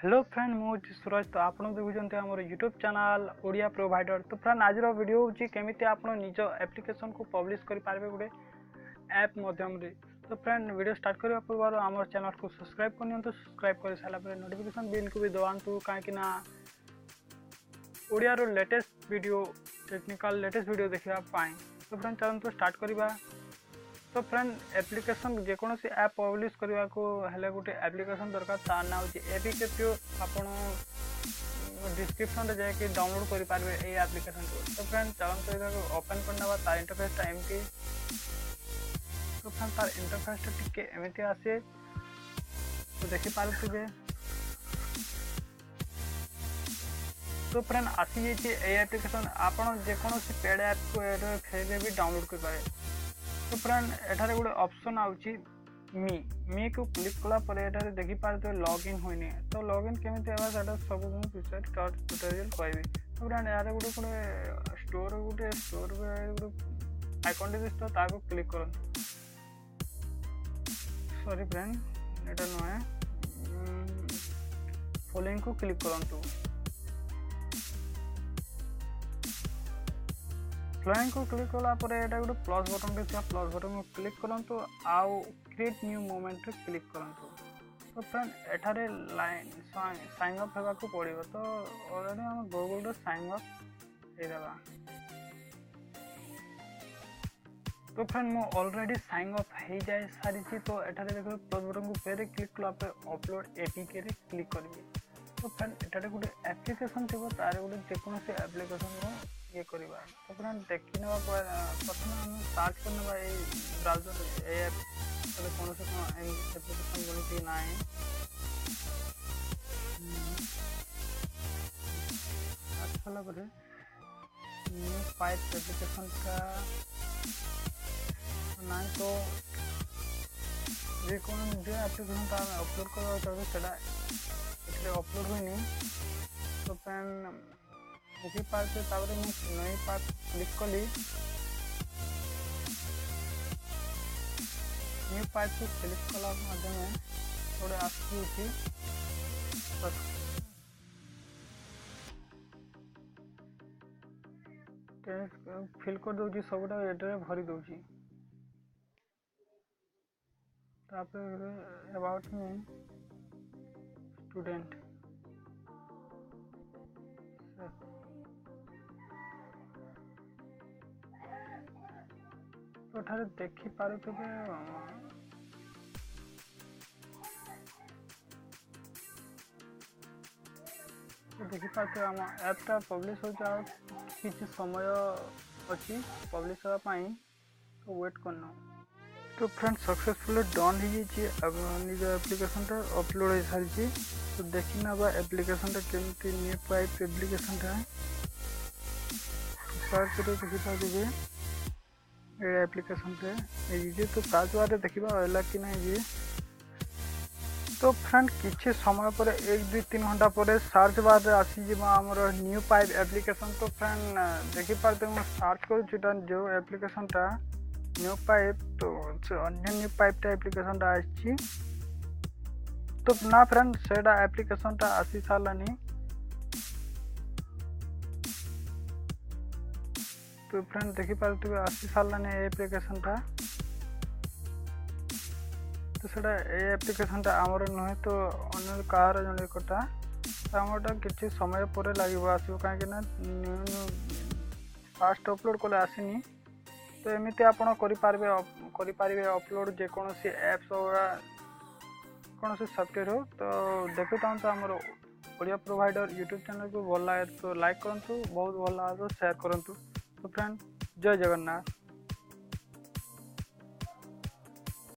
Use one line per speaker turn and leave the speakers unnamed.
Hello friend मुझे सूरज तो आप देखुं आम यूट्यूब चैनल ओडिया प्रोवाइडर। तो फ्रेंड आज वीडियो हूँ केमी आप निज एप्लिकेशन को पब्लिश करेंगे गोटे ऐप मध्यम। तो फ्रेंड वीडियो स्टार्ट करने पूर्व आम चैनल को सब्सक्राइब करनी सब्सक्राइब कर सारापर नोटिफिकेशन बिल को भी दबातु कहीं Odia latest video technical latest video देखापी। तो फ्रेंड चलते स्टार्ट करवा। तो फ्रेंड एप्लिकेशन जेकोसी ऐप पब्लिश करने को हेले गोटे एप्लिकेशन दरकार तार ना हो एपीके आपण डिस्क्रिप्शन रे जाके डाउनलोड कर पारे ये एप्लिकेशन को। तो फ्रेंड चलते ओपन करना तार इंटरफेसटा एमती। तो फ्रेंड तार इंटरफेसटा टिके एमती आसे तो देखि पारे। तो फ्रेंड आसी जाइए एप्लिकेशन आपण जेकोसी पेड ऐप को फ्री भी डाउनलोड कर पारे। तो फ्रेंड एठारे गोटे ऑप्शन आउची मी को क्लिक कला एठारे देखि पारे लॉगिन होइनी। तो लॉगिन केमिति हेबा सेटा सब मु पिक्चर ट्यूटोरियल कहबी। तो फ्रेंड यार गोटे स्टोर गोटे आइकन दिसतो ताको क्लिक करन। सॉरी फ्रेंड एटा नय फॉलोइंग को क्लिक करंतु। फ्लोइंग को क्लिक कला गोटे प्लस बटन देखिए प्लस बटन को क्लिक करंतु आउ क्रिएट न्यू मोमेंट रे क्लिक करंतु। तो फ्रेंड एठारे लाइन साइन अप हेबा को पड़िबो। तो ऑलरेडी हम गूगल रे साइन अप हे देबा। तो फ्रेंड मो ऑलरेडी साइन अप हे जाय सारी छी। तो एठारे देखो प्लस बटन को फेर क्लिक कला अपलोड एपीके रे क्लिक करबी। तो फ्रेंड एठारे गोटे एप्लिकेशन थिबो तार गोटे जेकोसी एप्लिकेशन रो ये करवा। तो फ्रेंड देखी ना प्रथम हम सर्च करना ये ब्राउजर ऐप कौन से एप्लिकेशन बोलती ना अच्छा लगे न्यू पाइप एप्लिकेशन का ना। तो जो एप्लिकेशन का अपलोड करवा चाहते अपलोड हुई। तो फ्रेंड देखी पार्टे नई पार्ट क्लिक कली न्यू पार्ट को क्लिक कला गोटे आसूँ फिल कर दूसरी सबुटा एड्रे भरी दूसरी। अबाउट मी स्टूडेंट तो ठारे देखी पारे तो देखी पाते आम ऐपटा पब्लिश हो किसी समय अच्छी पब्लिश होगापाई। तो वेट करना। तो फ्रेंड सक्सेसफुल डन हो निज एप्लिकेशन अपलोड हो सारी। तो देखी ना एप्लिकेशन केमती न्यू पाइप एप्लिकेशन सर्च देखी पारे एप्लिकेशन रे। तो ताद्वारा देखा है कि नहीं। तो फ्रेंड किसी समय पर 1-2-3 घंटा पर सर्च बार आसी आमर न्यू पाइप एप्लिकेशन। तो फ्रेंड देखी पारे मुझे सर्च करूँ जो एप्लिकेशन न्यू पाइप। तो अन्य न्यू पाइप एप्लिकेशन आसी। तो ना फ्रेंड से एप्लिकेशन आसी सारानी। तो फ्रेंड देखी पारे आसी सारानी एप्लिकेशन तो सेटा एप्लिकेशन आमर नुहे। तो अन्य कहार जन कटा आमटा किसी समय पर लगे आसो कहीं न्यू न्यू फास्ट अपलोड कले आसनी। तो एमती आपड़ करें अपलोड जेकोसी एप्स कौन से सॉफ्टवेयर हो। तो देखु तो आमर ओडिया प्रोवाइडर यूट्यूब चैनल को भल लगे तो लाइक करूँ बहुत भल लगे तो शेयर करूँ। तो फ्रेंड जय जगन्नाथ।